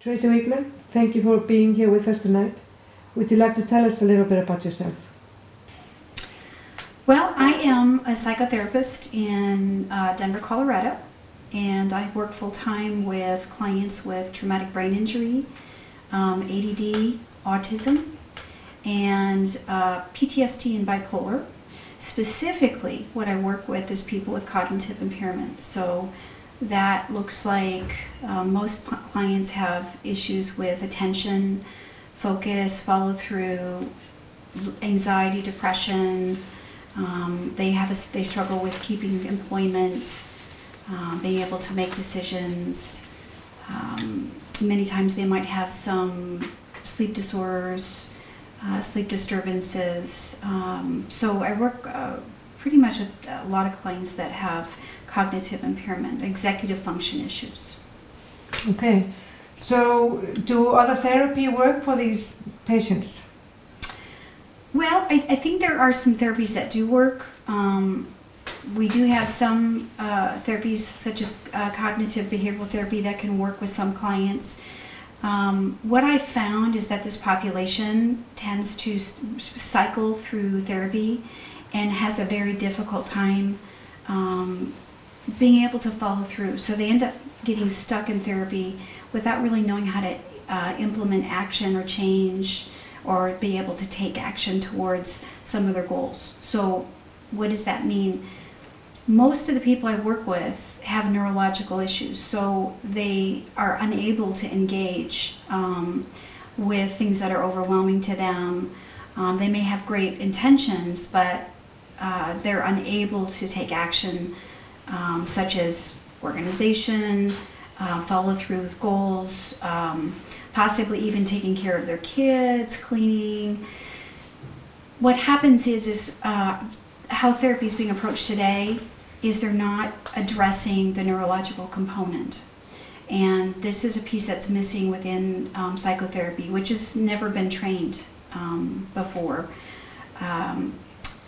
Tracy Weegmann, thank you for being here with us tonight. Would you like to tell us a little bit about yourself? Well, I am a psychotherapist in Denver, Colorado, and I work full-time with clients with traumatic brain injury, ADD, autism, and PTSD and bipolar. Specifically, what I work with is people with cognitive impairment. So that looks like most clients have issues with attention, focus, follow-through, anxiety, depression. They struggle with keeping employment, being able to make decisions. Many times they might have some sleep disorders, sleep disturbances. So I work pretty much with a lot of clients that have cognitive impairment, executive function issues. Okay, so do other therapy work for these patients? Well, I think there are some therapies that do work. We do have some therapies such as cognitive behavioral therapy that can work with some clients. What I've found is that this population tends to cycle through therapy and has a very difficult time being able to follow through. So they end up getting stuck in therapy without really knowing how to implement action or change or be able to take action towards some of their goals. So what does that mean? Most of the people I work with have neurological issues, so they are unable to engage with things that are overwhelming to them. They may have great intentions, but they're unable to take action such as organization, follow through with goals, possibly even taking care of their kids, cleaning. What happens is how therapy is being approached today is they're not addressing the neurological component. And this is a piece that's missing within psychotherapy, which has never been trained before.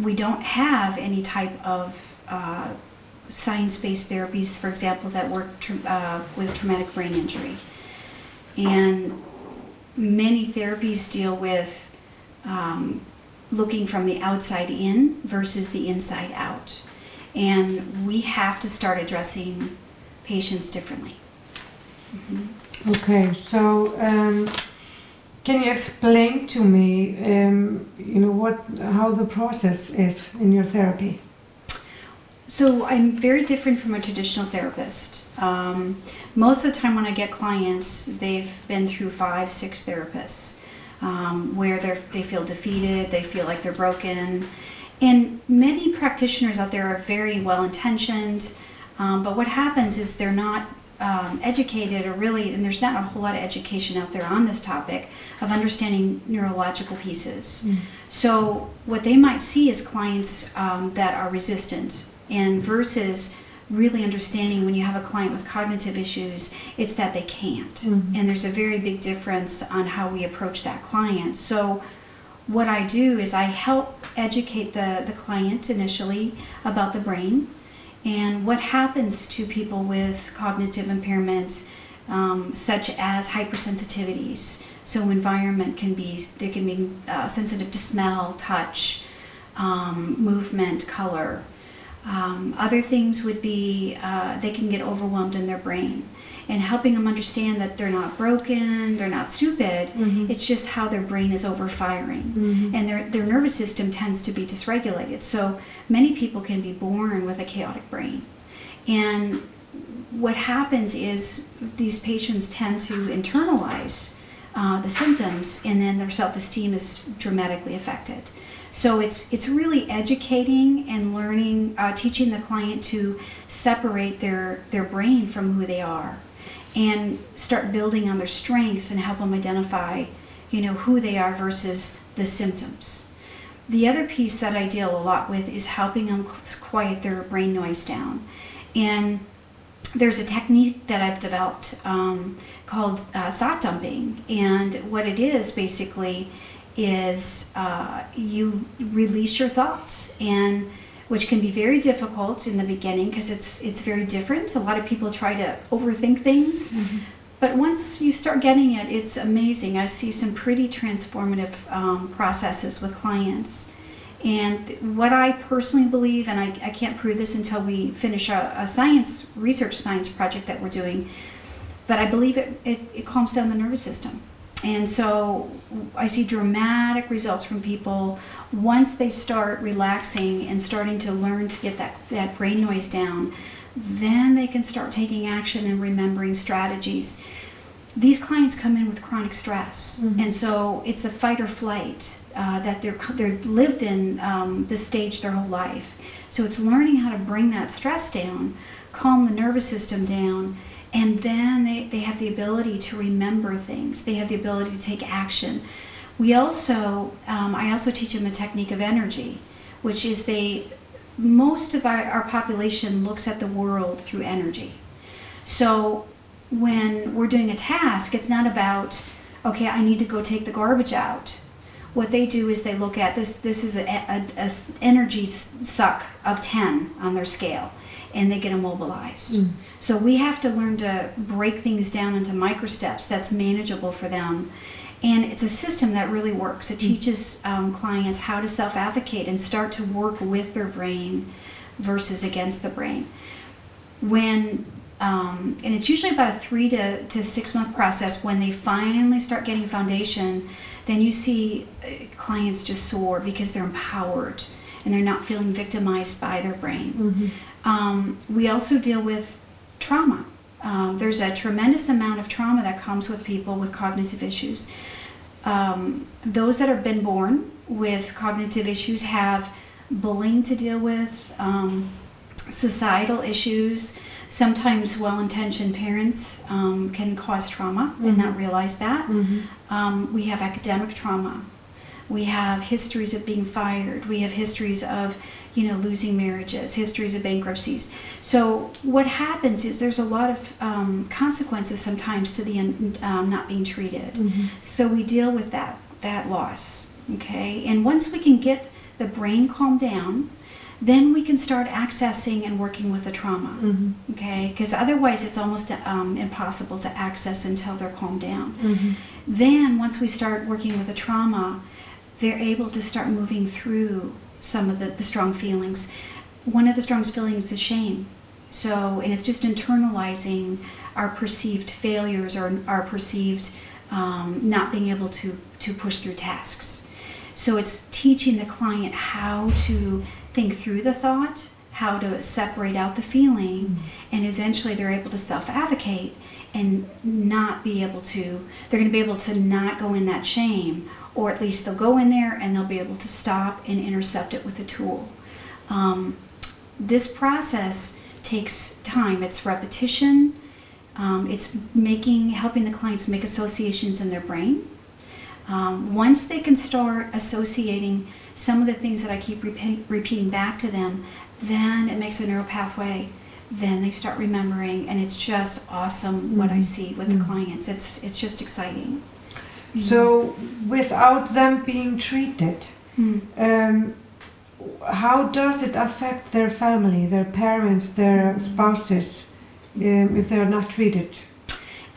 We don't have any type of science-based therapies, for example, that work with traumatic brain injury. And many therapies deal with looking from the outside in versus the inside out. And we have to start addressing patients differently. Mm-hmm. Okay, so can you explain to me, how the process is in your therapy? So I'm very different from a traditional therapist. Most of the time when I get clients, they've been through 5, 6 therapists where they feel defeated, they feel like they're broken. And many practitioners out there are very well-intentioned, but what happens is they're not educated, or really, and there's not a whole lot of education out there on this topic of understanding neurological pieces. Mm. So what they might see is clients that are resistant, and versus really understanding when you have a client with cognitive issues, it's that they can't. Mm-hmm. And there's a very big difference on how we approach that client. So what I do is I help educate the client initially about the brain and what happens to people with cognitive impairments, such as hypersensitivities. So environment they can be sensitive to smell, touch, movement, color. Other things would be they can get overwhelmed in their brain, and helping them understand that they're not broken, they're not stupid, mm-hmm. It's just how their brain is overfiring, mm-hmm. and their nervous system tends to be dysregulated. So many people can be born with a chaotic brain, and what happens is these patients tend to internalize the symptoms, and then their self-esteem is dramatically affected. So it's really educating and learning, teaching the client to separate their brain from who they are and start building on their strengths and help them identify, who they are versus the symptoms. The other piece that I deal a lot with is helping them quiet their brain noise down. And there's a technique that I've developed called thought dumping. And what it is basically is you release your thoughts, and which can be very difficult in the beginning because it's very different. A lot of people try to overthink things, mm-hmm. But once you start getting it, it's amazing. I see some pretty transformative processes with clients. And what I personally believe, and I can't prove this until we finish a research science project that we're doing, but I believe it calms down the nervous system. And so I see dramatic results from people once they start relaxing and starting to learn to get that brain noise down. Then they can start taking action and remembering strategies. These clients come in with chronic stress, and so it's a fight or flight that they're lived in this stage their whole life. So it's learning how to bring that stress down, calm the nervous system down, and then they have the ability to remember things. They have the ability to take action. I also teach them a technique of energy, which is most of our population looks at the world through energy. So when we're doing a task, it's not about, okay, I need to go take the garbage out. What they do is they look at this is an energy suck of 10 on their scale, and they get immobilized. So we have to learn to break things down into micro steps that's manageable for them. And it's a system that really works. It teaches clients how to self-advocate and start to work with their brain versus against the brain. And it's usually about a 3 to 6 month process. When they finally start getting foundation, then you see clients just soar because they're empowered and they're not feeling victimized by their brain. We also deal with trauma. There's a tremendous amount of trauma that comes with people with cognitive issues. Those that have been born with cognitive issues have bullying to deal with, societal issues. Sometimes well-intentioned parents can cause trauma and not realize that. We have academic trauma. We have histories of being fired. We have histories of, losing marriages, histories of bankruptcies. So what happens is there's a lot of consequences sometimes to the not being treated. So we deal with that loss, okay? And once we can get the brain calmed down, then we can start accessing and working with the trauma, okay? Because otherwise it's almost impossible to access until they're calmed down. Then once we start working with the trauma, they're able to start moving through some of the strong feelings. One of the strongest feelings is shame. And it's just internalizing our perceived failures or our perceived not being able to push through tasks. So it's teaching the client how to think through the thought, how to separate out the feeling, and eventually they're able to self-advocate and they're going to be able to not go in that shame, or at least they'll go in there and they'll be able to stop and intercept it with a tool. This process takes time. It's repetition. It's helping the clients make associations in their brain. Once they can start associating some of the things that I keep repeating back to them, then it makes a neural pathway. Then they start remembering, and it's just awesome what I see with the clients. It's just exciting. So without them being treated, how does it affect their family, their parents, their spouses, if they're not treated?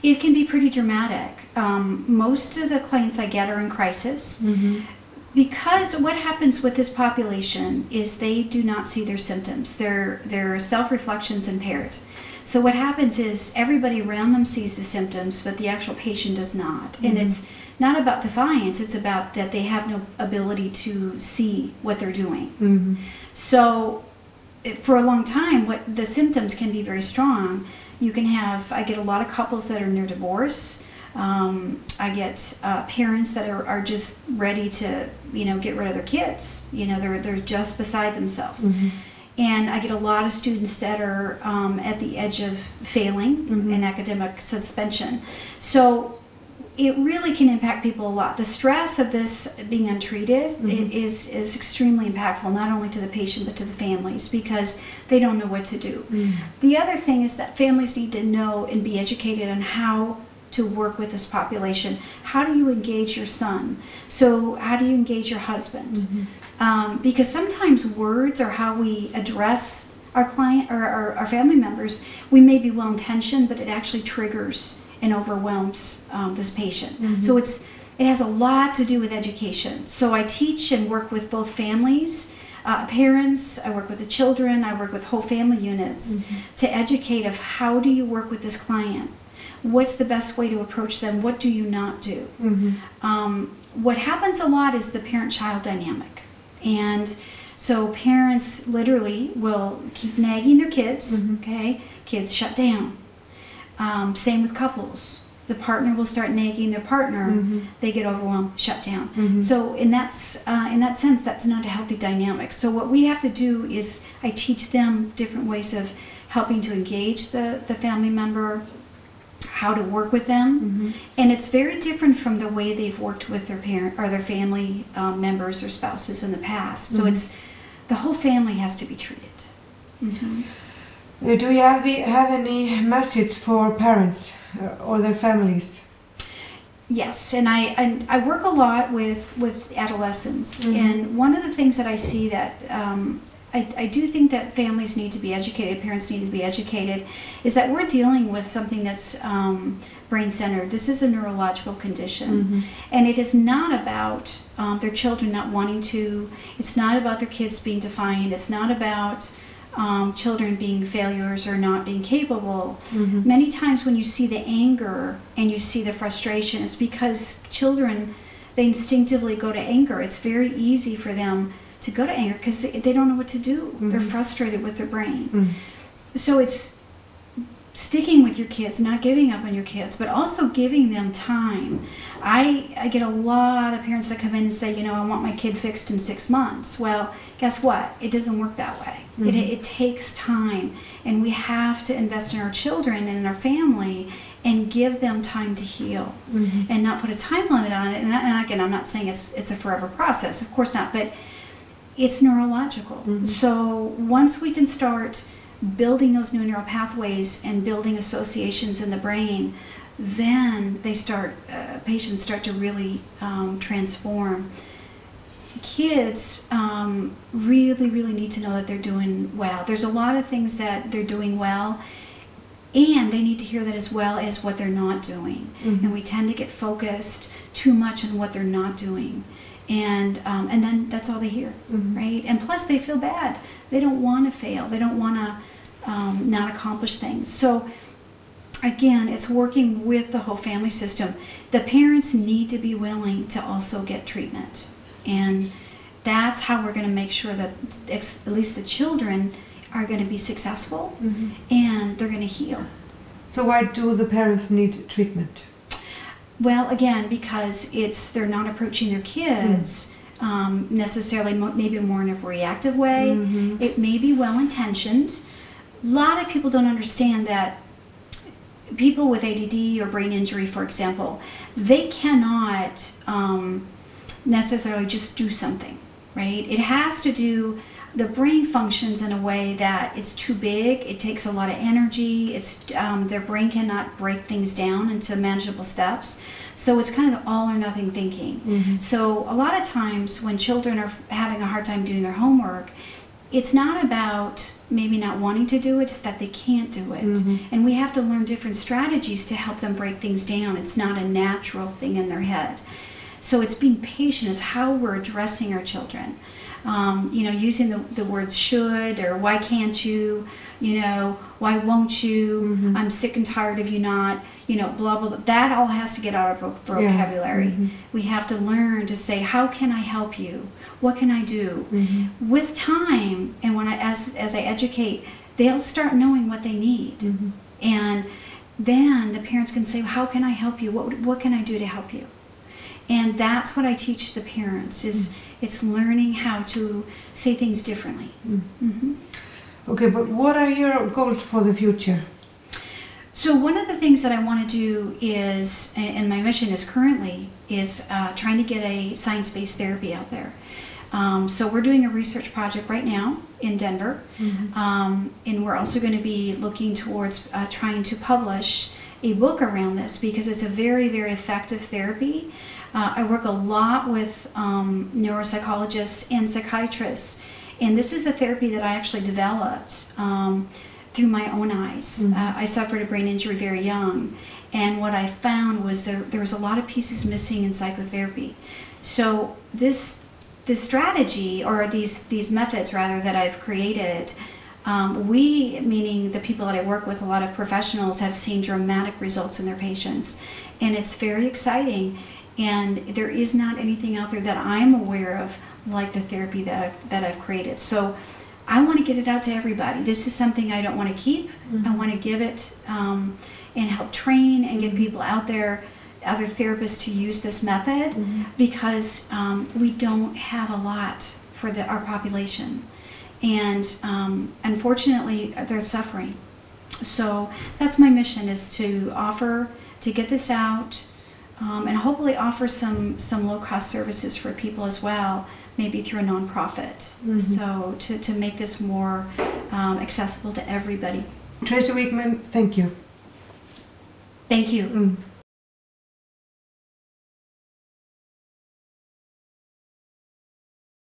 It can be pretty dramatic. Most of the clients I get are in crisis. Because what happens with this population is they do not see their symptoms. Their self-reflection's impaired. So what happens is everybody around them sees the symptoms, but the actual patient does not. And it's not about defiance, it's about that they have no ability to see what they're doing. So for a long time, the symptoms can be very strong. I get a lot of couples that are near divorce. I get parents that are just ready to, get rid of their kids. They're just beside themselves. And I get a lot of students that are at the edge of failing and academic suspension. So it really can impact people a lot. The stress of this being untreated is extremely impactful, not only to the patient but to the families, because they don't know what to do. The other thing is that families need to know and be educated on how to work with this population. How do you engage your son? So how do you engage your husband? Because sometimes words or how we address our client or our family members, we may be well-intentioned, but it actually triggers and overwhelms this patient. So it has a lot to do with education. So I teach and work with both families, parents, I work with the children, I work with whole family units to educate of how do you work with this client? What's the best way to approach them? What do you not do? What happens a lot is the parent-child dynamic. And so parents literally will keep nagging their kids, okay? Kids shut down. Same with couples. The partner will start nagging their partner, they get overwhelmed, shut down. So in that sense, that's not a healthy dynamic. So what we have to do is I teach them different ways of helping to engage the family member, how to work with them, and it's very different from the way they've worked with their parent or their family members or spouses in the past. So it's the whole family has to be treated. Do you have any message for parents or their families? Yes, and I work a lot with adolescents, and one of the things that I see that I do think that families need to be educated, parents need to be educated, is that we're dealing with something that's brain-centered. This is a neurological condition, and it is not about their children not wanting to, it's not about their kids being defiant, it's not about children being failures or not being capable. Many times when you see the anger and you see the frustration, it's because children, they instinctively go to anger. It's very easy for them to go to anger because they don't know what to do. They're frustrated with their brain. So it's sticking with your kids, not giving up on your kids, but also giving them time. I get a lot of parents that come in and say, you know, I want my kid fixed in 6 months. Well, guess what? It doesn't work that way. It takes time, and we have to invest in our children and in our family and give them time to heal and not put a time limit on it. And again, I'm not saying it's a forever process, of course not, but it's neurological. So once we can start building those new neural pathways and building associations in the brain, then they start, patients start to really transform. Kids really, really need to know that they're doing well. There's a lot of things that they're doing well, and they need to hear that as well as what they're not doing. And we tend to get focused too much on what they're not doing. And then that's all they hear, right? And plus they feel bad. They don't want to fail. They don't want to not accomplish things. So again, it's working with the whole family system. The parents need to be willing to also get treatment. And that's how we're going to make sure that at least the children are going to be successful and they're going to heal. So why do the parents need treatment? Well, again, because they're not approaching their kids necessarily, maybe more in a reactive way. It may be well-intentioned. A lot of people don't understand that people with ADD or brain injury, for example, they cannot necessarily just do something, right? It has to do, the brain functions in a way that it's too big, it takes a lot of energy, their brain cannot break things down into manageable steps. So it's kind of the all or nothing thinking. So a lot of times when children are having a hard time doing their homework, it's not about maybe not wanting to do it, it's that they can't do it. And we have to learn different strategies to help them break things down. It's not a natural thing in their head. So it's being patient is how we're addressing our children. You know, using the words should or why can't you, you know, why won't you, I'm sick and tired of you not, you know, blah, blah, blah. That all has to get out of vocabulary. We have to learn to say, how can I help you? What can I do? With time, and when as I educate, they'll start knowing what they need. And then the parents can say, how can I help you? What can I do to help you? And that's what I teach the parents, is it's learning how to say things differently. Okay, but what are your goals for the future? So one of the things that I want to do is, and my mission is currently, is trying to get a science-based therapy out there. So we're doing a research project right now in Denver, and we're also going to be looking towards trying to publish a book around this because it's a very, very effective therapy. I work a lot with neuropsychologists and psychiatrists, and this is a therapy that I actually developed through my own eyes. I suffered a brain injury very young, and what I found was there was a lot of pieces missing in psychotherapy. So this strategy, or these methods rather, that I've created, we, meaning the people that I work with, a lot of professionals, have seen dramatic results in their patients, and it's very exciting. And there is not anything out there that I'm aware of like the therapy that I've created. So I want to get it out to everybody. This is something I don't want to keep. I want to give it and help train and get people out there, other therapists, to use this method, because we don't have a lot for our population. And unfortunately, they're suffering. So that's my mission, is to get this out, and hopefully offer some low-cost services for people as well, maybe through a nonprofit. So to make this more accessible to everybody. Tracy Weegmann, thank you. Thank you.